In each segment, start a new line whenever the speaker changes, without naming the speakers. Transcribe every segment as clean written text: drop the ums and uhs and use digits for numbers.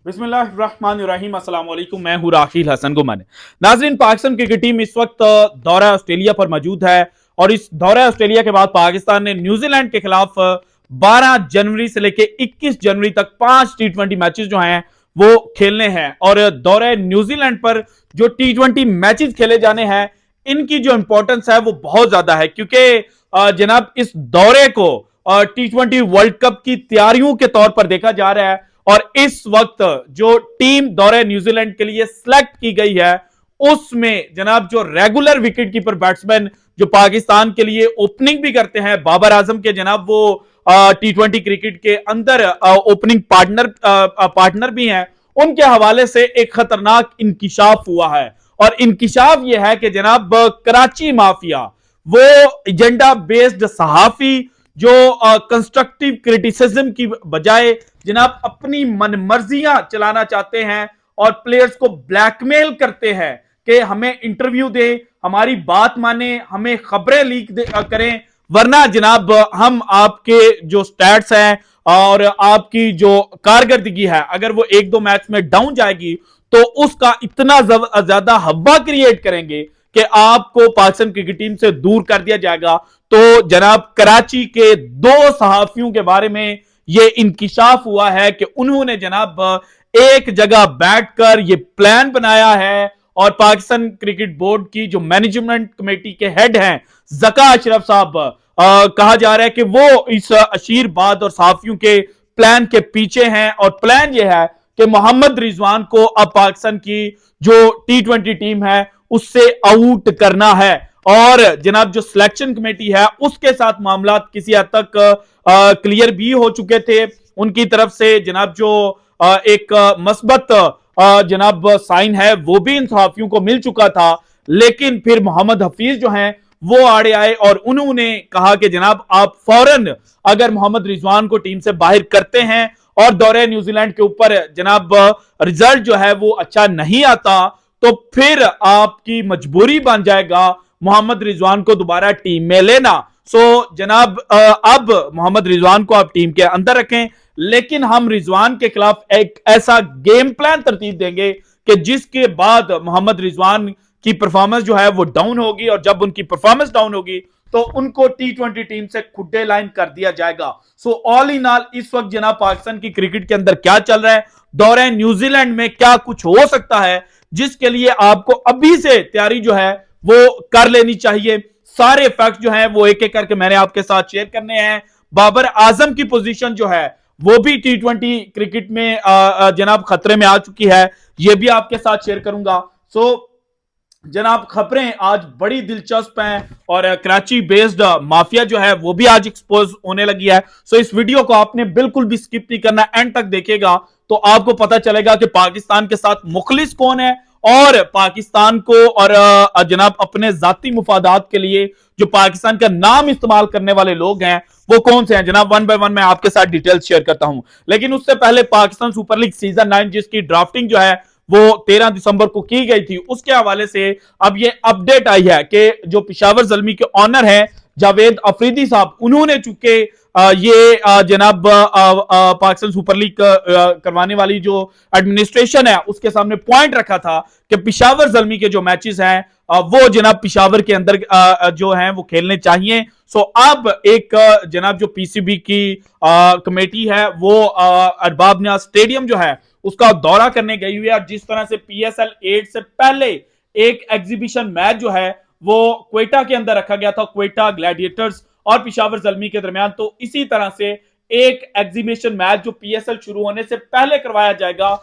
बिस्मिल्लाहिर्रहमानिर्रहीम, अस्सलाम वालेकुम। मैं हूं राखिल हसन गुमन। नाजरीन, पाकिस्तान क्रिकेट टीम इस वक्त दौरा ऑस्ट्रेलिया पर मौजूद है और इस दौरा ऑस्ट्रेलिया के बाद पाकिस्तान ने न्यूजीलैंड के खिलाफ 12 जनवरी से लेकर 21 जनवरी तक 5 टी20 मैचेस जो हैं वो खेलने हैं। और दौरे न्यूजीलैंड पर जो टी20 मैचेस खेले जाने हैं, इनकी जो इंपॉर्टेंस है वो बहुत ज्यादा है, क्योंकि जनाब इस दौरे को टी20 वर्ल्ड कप की तैयारियों के तौर पर देखा जा रहा है। और इस वक्त जो टीम दौरे न्यूजीलैंड के लिए सिलेक्ट की गई है, उसमें जनाब जो रेगुलर विकेट कीपर बैट्समैन जो पाकिस्तान के लिए ओपनिंग भी करते हैं, बाबर आजम के जनाब वो टी20 क्रिकेट के अंदर ओपनिंग पार्टनर भी हैं, उनके हवाले से एक खतरनाक इंकिशाफ हुआ है। और इंकिशाफ यह है कि जनाब कराची माफिया, वो एजेंडा बेस्ड सहाफी जो कंस्ट्रक्टिव क्रिटिसिज्म की बजाय जनाब अपनी मनमर्जियां चलाना चाहते हैं और प्लेयर्स को ब्लैकमेल करते हैं कि हमें इंटरव्यू दे, हमारी बात माने, हमें खबरें लीक करें, वरना जनाब हम आपके जो स्टैट्स हैं और आपकी जो कारकर्दगी है, अगर वो एक दो मैच में डाउन जाएगी तो उसका इतना ज्यादा हब्बा क्रिएट करेंगे कि आपको पाकिस्तान क्रिकेट टीम से दूर कर दिया जाएगा। तो जनाब कराची के दो सहाफियों के बारे में यह इंकिशाफ हुआ है कि उन्होंने जनाब एक जगह बैठकर यह प्लान बनाया है और पाकिस्तान क्रिकेट बोर्ड की जो मैनेजमेंट कमेटी के हेड हैं जका अशरफ साहब, कहा जा रहा है कि वो इस अशीरबाद और सहाफियों के प्लान के पीछे हैं। और प्लान यह है कि मोहम्मद रिजवान को अब पाकिस्तान की जो टी20 टीम है उससे आउट करना है। और जनाब जो सिलेक्शन कमेटी है उसके साथ मामला किसी हद तक क्लियर भी हो चुके थे, उनकी तरफ से जनाब जो एक मस्बत जनाब साइन है वो भी इन सहाफियों को मिल चुका था। लेकिन फिर मोहम्मद हफीज जो हैं वो आड़े आए और उन्होंने कहा कि जनाब आप फौरन अगर मोहम्मद रिजवान को टीम से बाहर करते हैं और दौरे न्यूजीलैंड के ऊपर जनाब रिजल्ट जो है वो अच्छा नहीं आता, तो फिर आपकी मजबूरी बन जाएगा मोहम्मद रिजवान को दोबारा टीम में लेना। सो जनाब अब मोहम्मद रिजवान को आप टीम के अंदर रखें, लेकिन हम रिजवान के खिलाफ एक ऐसा गेम प्लान तरतीब देंगे कि जिसके बाद मोहम्मद रिजवान की परफॉर्मेंस जो है वो डाउन होगी, और जब उनकी परफॉर्मेंस डाउन होगी तो उनको टी20 टीम से खुड्डे लाइन कर दिया जाएगा। सो ऑल इन ऑल इस वक्त जनाब पाकिस्तान की क्रिकेट के अंदर क्या चल रहा है, दौरे न्यूजीलैंड में क्या कुछ हो सकता है, जिसके लिए आपको अभी से तैयारी जो है वो कर लेनी चाहिए। सारे फैक्ट जो हैं वो एक एक करके मैंने आपके साथ शेयर करने हैं। बाबर आजम की पोजीशन जो है वो भी टी20 क्रिकेट में जनाब खतरे में आ चुकी है, ये भी आपके साथ शेयर करूंगा। सो जनाब खबरें आज बड़ी दिलचस्प हैं और कराची बेस्ड माफिया जो है वो भी आज एक्सपोज होने लगी है। सो इस वीडियो को आपने बिल्कुल भी स्किप नहीं करना, एंड तक देखेगा तो आपको पता चलेगा कि पाकिस्तान के साथ मुखलिस कौन है और पाकिस्तान को और जनाब अपने जाती मुफादात के लिए जो पाकिस्तान का नाम इस्तेमाल करने वाले लोग हैं वो कौन से हैं। जनाब वन बाय वन मैं आपके साथ डिटेल्स शेयर करता हूं, लेकिन उससे पहले पाकिस्तान सुपर लीग सीजन 9 जिसकी ड्राफ्टिंग जो है वो 13 दिसंबर को की गई थी, उसके हवाले से अब ये अपडेट आई है कि जो पेशावर ज़ल्मी के ऑनर हैं जावेद अफरीदी साहब, उन्होंने चूंकि ये जनाब पाकिस्तान सुपर लीग करवाने वाली जो एडमिनिस्ट्रेशन है उसके सामने पॉइंट रखा था कि पेशावर ज़ल्मी के जो मैचेस हैं वो जनाब पेशावर के अंदर जो हैं वो खेलने चाहिए। सो अब एक जनाब जो पीसीबी की कमेटी है वो अरबाब न्याज स्टेडियम जो है उसका दौरा करने गई हुई है। और जिस तरह से PSL 8 से पहले एक एग्जीबिशन मैच जो है वो क्वेटा के अंदर रखा गया था, क्वेटा ग्लैडिएटर्स और पेशावर ज़ल्मी के दरमियान, तो इसी तरह से एक एग्जीबिशन मैच जो PSL शुरू होने से पहले करवाया जाएगा,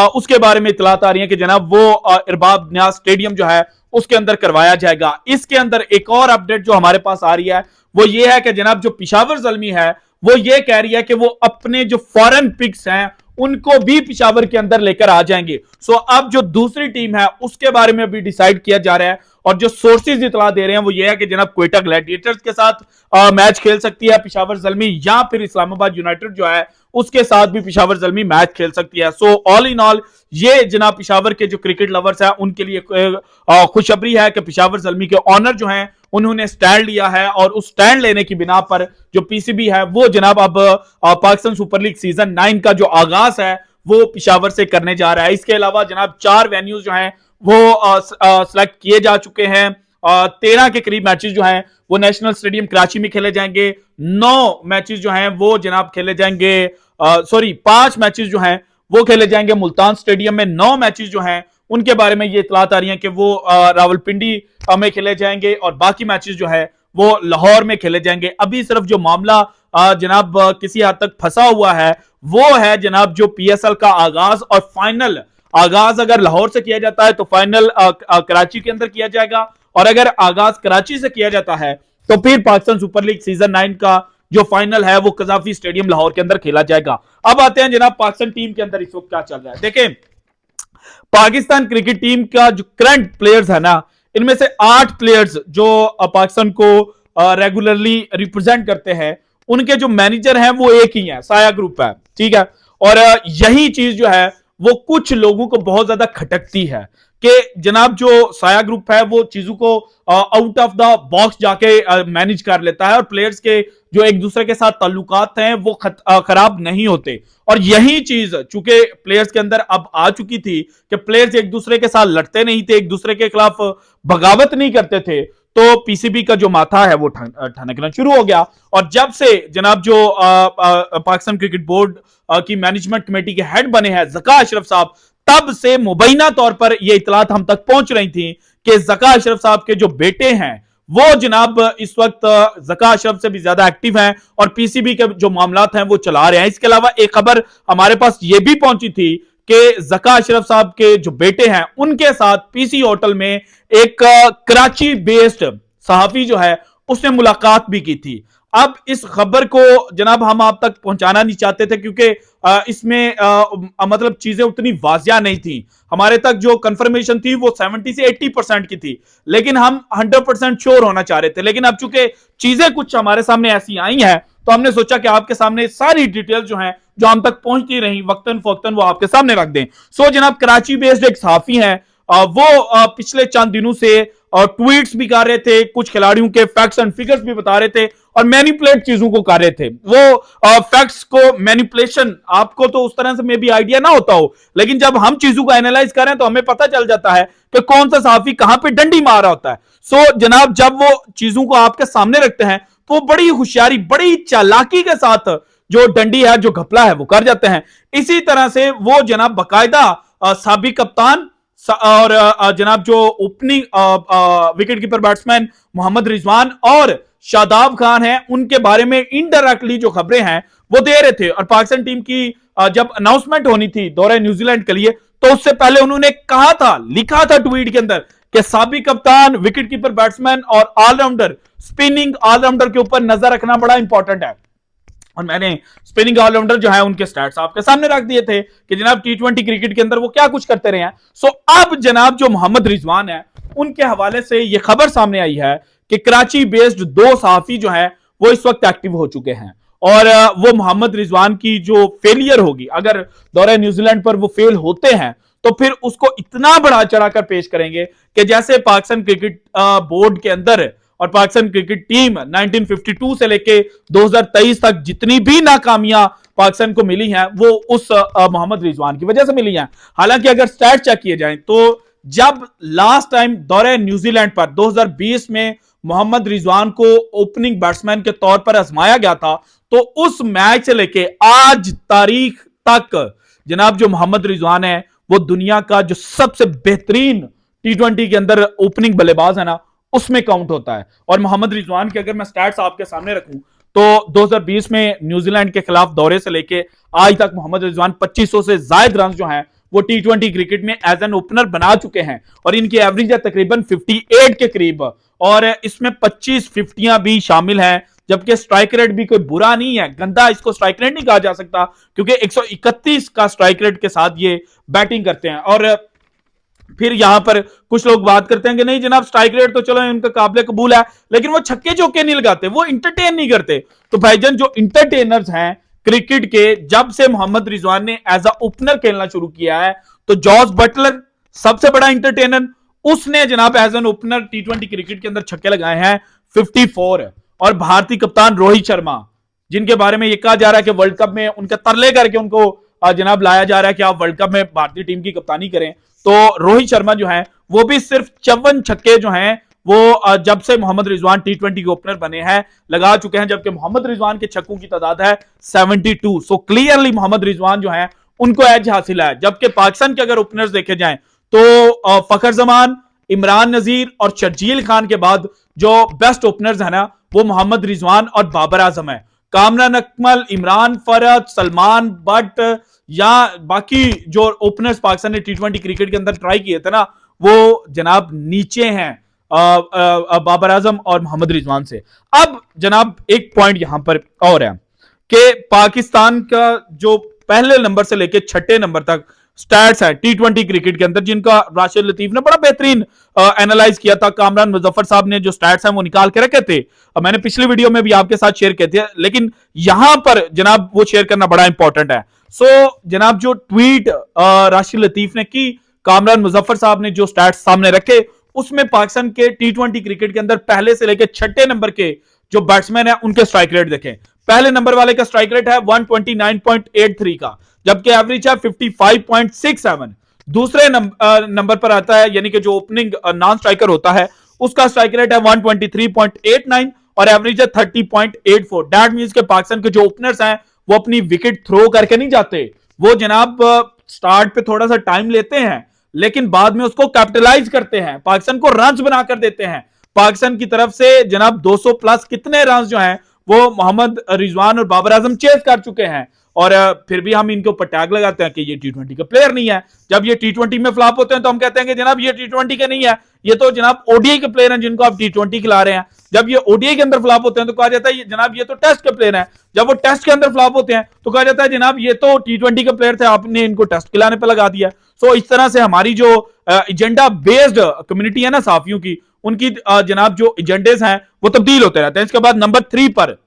उसके बारे में इतलात आ रही है कि जनाब वो अरबाब न्याज स्टेडियम जो है उसके अंदर करवाया जाएगा। इसके अंदर एक और अपडेट जो हमारे पास आ रही है वो ये है कि जनाब जो पेशावर ज़ल्मी है वो ये कह रही है कि वो अपने जो फॉरेन पिक्स हैं उनको भी पेशावर के अंदर लेकर आ जाएंगे। सो अब जो दूसरी टीम है उसके बारे में भी डिसाइड किया जा रहा है, और जो सोर्सेज इतला दे रहे हैं वो ये है कि जनाब क्वेटा ग्लैडिएटर्स के साथ मैच खेल सकती है पेशावर ज़ल्मी, या फिर इस्लामाबाद यूनाइटेड जो है उसके साथ भी पेशावर ज़ल्मी मैच खेल सकती है। सो ऑल इन ऑल ये जनाब पेशावर के जो क्रिकेट लवर्स हैं उनके लिए खुशखबरी है कि पेशावर ज़ल्मी के ऑनर जो हैं उन्होंने स्टैंड लिया है, और उस स्टैंड लेने की बिना पर जो पीसीबी है वो जनाब अब पाकिस्तान सुपर लीग सीजन 9 का जो आगाज है वो पिशावर से करने जा रहा है। इसके अलावा जनाब 4 वेन्यूज जो हैं वो सिलेक्ट किए जा चुके हैं। 13 के करीब मैचेस जो हैं वो नेशनल स्टेडियम कराची में खेले जाएंगे। 9 मैचेस जो हैं वो जनाब खेले जाएंगे, सॉरी 5 मैचेस जो हैं वो खेले जाएंगे मुल्तान स्टेडियम में। 9 मैचेस जो हैं उनके बारे में ये इतलात आ रही हैं कि वो रावलपिंडी में खेले जाएंगे और बाकी मैचेस जो है वो लाहौर में खेले जाएंगे। अभी सिर्फ जो मामला जनाब किसी हद तक फंसा हुआ है वो है जनाब जो पीएसएल का आगाज और फाइनल आगाज अगर लाहौर से किया जाता है तो फाइनल कराची के अंदर किया जाएगा, और अगर आगाज कराची से किया जाता है तो फिर पाकिस्तान सुपर लीग सीजन 9 का जो फाइनल है वो कजाफी स्टेडियम लाहौर के अंदर खेला जाएगा। अब आते हैं जनाब पाकिस्तान टीम के अंदर इस वक्त क्या चल रहा है। देखें, पाकिस्तान क्रिकेट टीम का जो करंट प्लेयर्स है ना, इनमें से 8 प्लेयर्स जो पाकिस्तान को रेगुलरली रिप्रेजेंट करते हैं, उनके जो मैनेजर हैं वो एक ही है, साया ग्रुप है, ठीक है। और यही चीज जो है वो कुछ लोगों को बहुत ज्यादा खटकती है कि जनाब जो साया ग्रुप है वो चीजों को आउट ऑफ द बॉक्स जाके मैनेज कर लेता है और प्लेयर्स के जो एक दूसरे के साथ ताल्लुकात हैं वो खराब नहीं होते। और यही चीज चूंकि प्लेयर्स के अंदर अब आ चुकी थी कि प्लेयर्स एक दूसरे के साथ लड़ते नहीं थे, एक दूसरे के खिलाफ बगावत नहीं करते थे, तो पीसीबी का जो माथा है वो ठनकना शुरू हो गया। और जब से जनाब जो पाकिस्तान क्रिकेट बोर्ड की मैनेजमेंट कमेटी के हेड बने हैं ज़का अशरफ साहब, तब से मुबैना तौर पर यह इतलात हम तक पहुंच रही थी कि ज़का अशरफ साहब के जो बेटे हैं वो जनाब इस वक्त ज़का अशरफ से भी ज्यादा एक्टिव हैं और पीसीबी के जो मामलात हैं वो चला रहे हैं। इसके अलावा एक खबर हमारे पास ये भी पहुंची थी कि ज़का अशरफ साहब के जो बेटे हैं उनके साथ पीसी होटल में एक कराची बेस्ड सहाफी जो है उसने मुलाकात भी की थी। अब इस खबर को जनाब हम आप तक पहुंचाना नहीं चाहते थे क्योंकि इसमें मतलब चीजें उतनी वाजिया नहीं थी। हमारे तक जो कंफर्मेशन थी वो 70 से 80% की थी, लेकिन हम 100% श्योर होना चाह रहे थे। लेकिन अब चूंकि चीजें कुछ हमारे सामने ऐसी आई हैं तो हमने सोचा कि आपके सामने सारी डिटेल्स जो हैं जो हम तक पहुंचती रही वक्तन फवक्तन वो आपके सामने रख दें। सो जनाब कराची बेस्ड एक सहाफी हैं, वो पिछले चंद दिनों से ट्वीट्स भी कर रहे थे, कुछ खिलाड़ियों के फैक्ट्स एंड फिगर्स भी बता रहे थे और मैनिपुलेट चीजों को कर रहे थे। वो फैक्ट्स को मैनिपुलेशन आपको तो उस तरह से मे भी आइडिया ना होता हो, लेकिन जब हम चीजों को एनालाइज करें तो हमें पता चल जाता है कि कौन सा सहाफी कहां पे डंडी मार रहा होता है। सो जनाब जब वो चीजों को आपके सामने रखते हैं तो बड़ी होशियारी बड़ी चालाकी के साथ जो डंडी है जो घपला है वो कर जाते हैं। इसी तरह से वो जनाब बाकायदा साबिक कप्तान और जनाब जो opening wicket keeper batsman Mohammad Rizwan और शादाब खान हैं उनके बारे में इनडायरेक्टली जो खबरें हैं वो दे रहे थे। और पाकिस्तान टीम की जब अनाउंसमेंट होनी थी दौरे न्यूजीलैंड के लिए तो उससे पहले उन्होंने कहा था, लिखा था ट्वीट के अंदर कि साबिक कप्तान विकेट कीपर बैट्समैन और ऑलराउंडर स्पिनिंग ऑलराउंडर के ऊपर नजर रखना बड़ा इंपॉर्टेंट है। और मैंने स्पिनिंग ऑलराउंडर जो है उनके स्टैट्स आपके सामने रख दिए थे कि जनाब टी20 क्रिकेट के अंदर वो क्या कुछ करते रहे हैं। सो अब जनाब जो मोहम्मद रिजवान है उनके हवाले से ये खबर सामने आई है कि कराची बेस्ड 2 सहाफी जो है वो इस वक्त एक्टिव हो चुके हैं और वो मोहम्मद रिजवान की जो फेलियर होगी, अगर दौरे न्यूजीलैंड पर वो फेल होते हैं तो फिर उसको इतना बढ़ा चढ़ाकर पेश करेंगे कि जैसे पाकिस्तान क्रिकेट बोर्ड के अंदर और पाकिस्तान क्रिकेट टीम 1952 से लेके 2023 तक जितनी भी नाकामियां पाकिस्तान को मिली हैं वो उस मोहम्मद रिजवान की वजह से मिली हैं। हालांकि अगर स्टैट चेक किए जाएं तो जब लास्ट टाइम दौरे न्यूजीलैंड पर 2020 में मोहम्मद रिजवान को ओपनिंग बैट्समैन के तौर पर आजमाया गया था तो उस मैच से लेके आज तारीख तक जनाब जो मोहम्मद रिजवान है वो दुनिया का जो सबसे बेहतरीन टी20 के अंदर ओपनिंग बल्लेबाज है ना उसमें काउंट होता है। और मोहम्मद रिजवान के अगर मैं स्टैट्स आपके सामने रखूं तो 2020 में न्यूजीलैंड के खिलाफ दौरे से लेके आज तक मोहम्मद रिजवान 2500 से ज्यादा रन जो हैं वो टी20 क्रिकेट में एज एन ओपनर बना चुके हैं और इनकी एवरेज है तकरीबन 58 के करीब और इसमें 25 फिफ्टियां भी शामिल हैं, जबकि स्ट्राइक रेट भी कोई बुरा नहीं है, गंदा इसको स्ट्राइक रेट नहीं कहा जा सकता क्योंकि 131 का स्ट्राइक रेट के साथ ये बैटिंग करते हैं। और फिर यहां पर कुछ लोग बात करते हैं कि नहीं जनाब स्ट्राइक रेट तो चलो इनका काबिल कबूल है लेकिन वो छक्के चौके नहीं लगाते, वो इंटरटेन नहीं करते। तो भाईजान जो इंटरटेनर्स हैं क्रिकेट के, जब से मोहम्मद रिजवान ने एज अ ओपनर खेलना शुरू किया है तो जॉस बटलर सबसे बड़ा इंटरटेनर, उसने जनाब एज एन ओपनर टी20 क्रिकेट के अंदर छक्के लगाए हैं 54। और भारतीय कप्तान रोहित शर्मा जिनके बारे में यह कहा जा रहा है कि वर्ल्ड कप में उनके तरले करके उनको जनाब लाया जा रहा है कि आप वर्ल्ड कप में भारतीय टीम की कप्तानी करें, तो रोहित शर्मा जो है वो भी सिर्फ 54 छक्के जो हैं वो जब से मोहम्मद रिजवान टी20 के ओपनर बने हैं लगा चुके हैं, जबकि मोहम्मद रिजवान के छक्कों की तादाद है 72। सो क्लियरली मोहम्मद रिजवान जो है उनको एज हासिल है। जबकि पाकिस्तान के अगर ओपनर्स देखे जाएं तो फखर जमान, इमरान नजीर और शर्जील खान के बाद जो बेस्ट ओपनर्स है ना वो मोहम्मद रिजवान और बाबर आजम है। कामरान अकमल, इमरान फरद, सलमान बट या बाकी जो ओपनर्स पाकिस्तान ने टी20 क्रिकेट के अंदर ट्राई किए थे ना वो जनाब नीचे हैं बाबर आजम और मोहम्मद रिजवान से। अब जनाब एक पॉइंट यहां पर और है कि पाकिस्तान का जो पहले नंबर से लेकर छठे नंबर तक स्टैट्स है टी20 क्रिकेट के अंदर, जिनका राशिद लतीफ ने बड़ा बेहतरीन एनालाइज किया था। कामरान मुजफ्फर साहब ने जो स्टैट्स हैं वो निकाल के रखे थे, मैंने पिछली वीडियो में भी आपके साथ शेयर किए थे, लेकिन यहां पर जनाब वो शेयर करना बड़ा इंपॉर्टेंट है। सो जनाब जो ट्वीट राशिद लतीफ ने की, कामरान मुजफ्फर साहब ने जो स्टैट्स सामने रखे, उसमें पाकिस्तान के टी20 क्रिकेट के अंदर पहले से लेकर छठे नंबर के जो बैट्समैन है उनके स्ट्राइक रेट देखें। पहले नंबर वाले का स्ट्राइक रेट है 129.83 का, जबकि एवरेज है 55.67। दूसरे नंबर पर आता है यानी कि जो ओपनिंग नॉन स्ट्राइकर होता है उसका स्ट्राइक रेट है 123.89 और एवरेज है 30.84। दैट मींस के पाकिस्तान के जो ओपनर्स हैं वो अपनी विकेट थ्रो करके नहीं जाते, वो जनाब स्टार्ट पे थोड़ा सा टाइम लेते हैं लेकिन बाद में उसको कैपिटलाइज करते हैं, पाकिस्तान को रन्स बनाकर देते हैं। पाकिस्तान की तरफ से जनाब 200 प्लस कितने रन्स जो हैं वो मोहम्मद रिजवान और बाबर आजम चेस कर चुके हैं, और फिर भी हम इनके ऊपर टैग लगाते हैं कि ये टी20 का प्लेयर नहीं है। जब ये टी20 में फ्लॉप होते हैं तो हम कहते हैं कि जनाब ये टी20 के नहीं है, ये तो जनाब ओडीआई के प्लेयर हैं जिनको आप टी20 खिला रहे हैं। जब ये ओडीआई के अंदर फ्लॉप होते हैं तो कहा जाता है जनाब ये तो टेस्ट के प्लेयर हैं। जब वो टेस्ट के अंदर फ्लॉप होते हैं तो कहा जाता है जनाब ये तो टी20 के प्लेयर थे, आपने इनको टेस्ट खिलाने पर लगा दिया। सो इस तरह से हमारी जो एजेंडा बेस्ड कम्युनिटी है ना साफियों की, उनकी जनाब जो एजेंडेस हैं वो तब्दील होते रहते हैं। इसके बाद नंबर 3 पर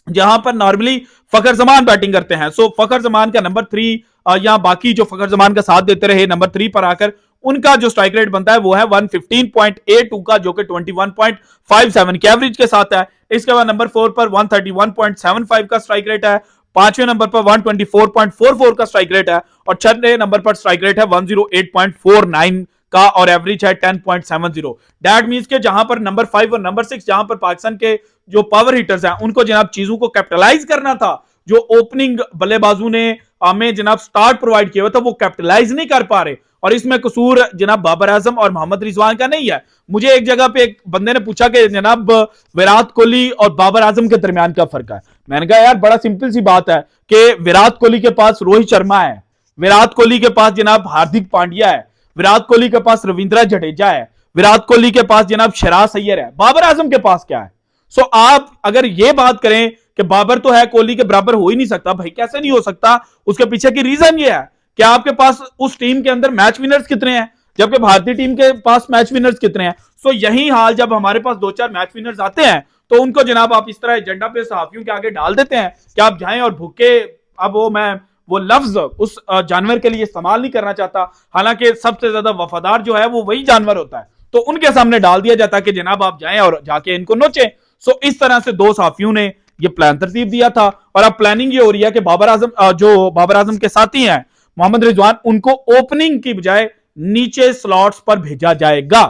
जहां पर नॉर्मली फखर जमान बैटिंग करते हैं, सो फखर जमान का नंबर 3 या बाकी जो फखर जमान का साथ देते रहे नंबर 3 पर आकर उनका जो स्ट्राइक रेट बनता है वो है 115.82 का, जो कि 21.57 के एवरेज के साथ है। इसके बाद नंबर 4 पर 131.75 का स्ट्राइक रेट है, पांचवें नंबर पर 124.44 का स्ट्राइक रेट है और छठे नंबर पर स्ट्राइक रेट है 108.49 का और एवरेज है 10.70। दैट मींस के जहां पर नंबर 5 और नंबर 6 जहां पर पाकिस्तान के जो पावर हिटर्स हैं उनको जनाब चीजों को कैपिटलाइज करना था, जो ओपनिंग बल्लेबाजों ने हमें जनाब स्टार्ट प्रोवाइड किया हुआ था वो कैपिटलाइज नहीं कर पा रहे, और इसमें कसूर जनाब बाबर आजम और मोहम्मद रिजवान का नहीं है। मुझे एक जगह पे एक बंदे ने पूछा कि जनाब विराट कोहली और बाबर आजम के दरमियान क्या फर्क है। मैंने कहा यार बड़ा सिंपल सी बात है कि विराट कोहली के पास रोहित शर्मा है, विराट कोहली के पास जनाब हार्दिक पांड्या है, विराट कोहली के पास रविंद्र जडेजा है, विराट कोहली के पास जनाब शराज सैयर है। बाबर आजम के पास क्या है? सो आप अगर ये बात करें कि बाबर तो है कोहली के बराबर हो ही नहीं सकता, भाई कैसे नहीं हो सकता? उसके पीछे की रीजन ये है कि आपके पास उस टीम के अंदर मैच विनर्स कितने हैं, जबकि भारतीय टीम के पास मैच विनर्स कितने हैं। सो यही हाल जब हमारे पास 2-4 मैच विनर्स आते हैं तो उनको जनाब आप इस तरह एजेंडा पे सहाफियों के आगे डाल देते हैं कि आप जाएं और भूखे, अब मैं वो लफ्ज उस जानवर के लिए इस्तेमाल नहीं करना चाहता, हालांकि सबसे ज्यादा वफादार जो है वो वही जानवर होता है, तो उनके सामने डाल दिया जाता है कि जनाब आप जाएं और जाके इनको नोचें। सो इस तरह से दो साफियों ने ये प्लान तरतीब दिया था, और अब प्लानिंग ये हो रही है कि बाबर आजम के साथी हैं मोहम्मद रिजवान, उनको ओपनिंग की बजाय नीचे स्लॉट्स पर भेजा जाएगा,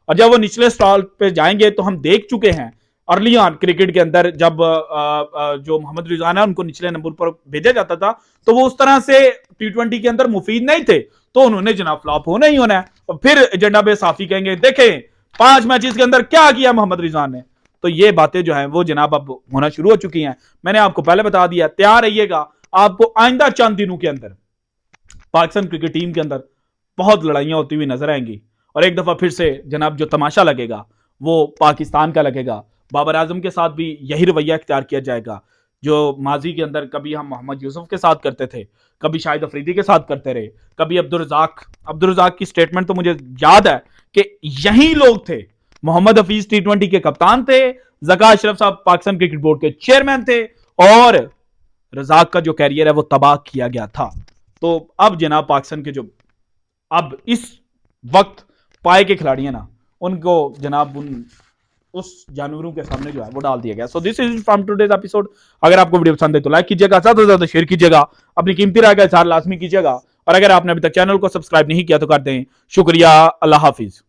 और जब वो निचले स्लॉट पे जाएंगे तो हम देख चुके हैं अर्ली ऑन क्रिकेट के अंदर जब जो मोहम्मद रिजवान है उनको निचले नंबर पर भेजा जाता था तो वो उस तरह से टी20 के अंदर मुफीद नहीं थे, तो उन्होंने जनाब फ्लॉप होना ही होना है। और फिर एजेंडा पे साफी कहेंगे देखें 5 मैचेस के अंदर क्या किया मोहम्मद रिजवान ने, तो ये बातें जो हैं वो जनाब अब होना शुरू हो चुकी हैं। मैंने आपको पहले बता दिया, तैयार रहिएगा, आपको आइंदा चंद दिनों के अंदर पाकिस्तान क्रिकेट टीम के अंदर बहुत लड़ाइयां होती हुई नजर आएंगी, और एक दफा फिर से जनाब जो तमाशा लगेगा वो पाकिस्तान का लगेगा। बाबर आजम के साथ भी यही रवैया इख्तियार किया जाएगा जो माजी के अंदर कभी हम मोहम्मद यूसुफ के साथ करते थे, कभी शाहिद अफरीदी के साथ करते रहे, कभी अब्दुल रज़ाक की स्टेटमेंट तो मुझे याद है कि यही लोग थे। मोहम्मद हफीज टी20 के कप्तान थे, ज़का अशरफ साहब पाकिस्तान क्रिकेट बोर्ड के चेयरमैन थे, और रज़ाक का जो कैरियर है वो तबाह किया गया था। तो अब जनाब पाकिस्तान के जो अब इस वक्त पाए के खिलाड़ी हैं ना, उनको जनाब उन उस जानवरों के सामने जो है वो डाल दिया गया। So this is from today's episode. अगर आपको वीडियो पसंद है तो लाइक कीजिएगा, ज्यादा से ज्यादा शेयर कीजिएगा, अपनी कीमती राय का इजहार लाजमी कीजिएगा, और अगर आपने अभी तक चैनल को सब्सक्राइब नहीं किया तो कर दें। शुक्रिया, अल्लाह हाफिज।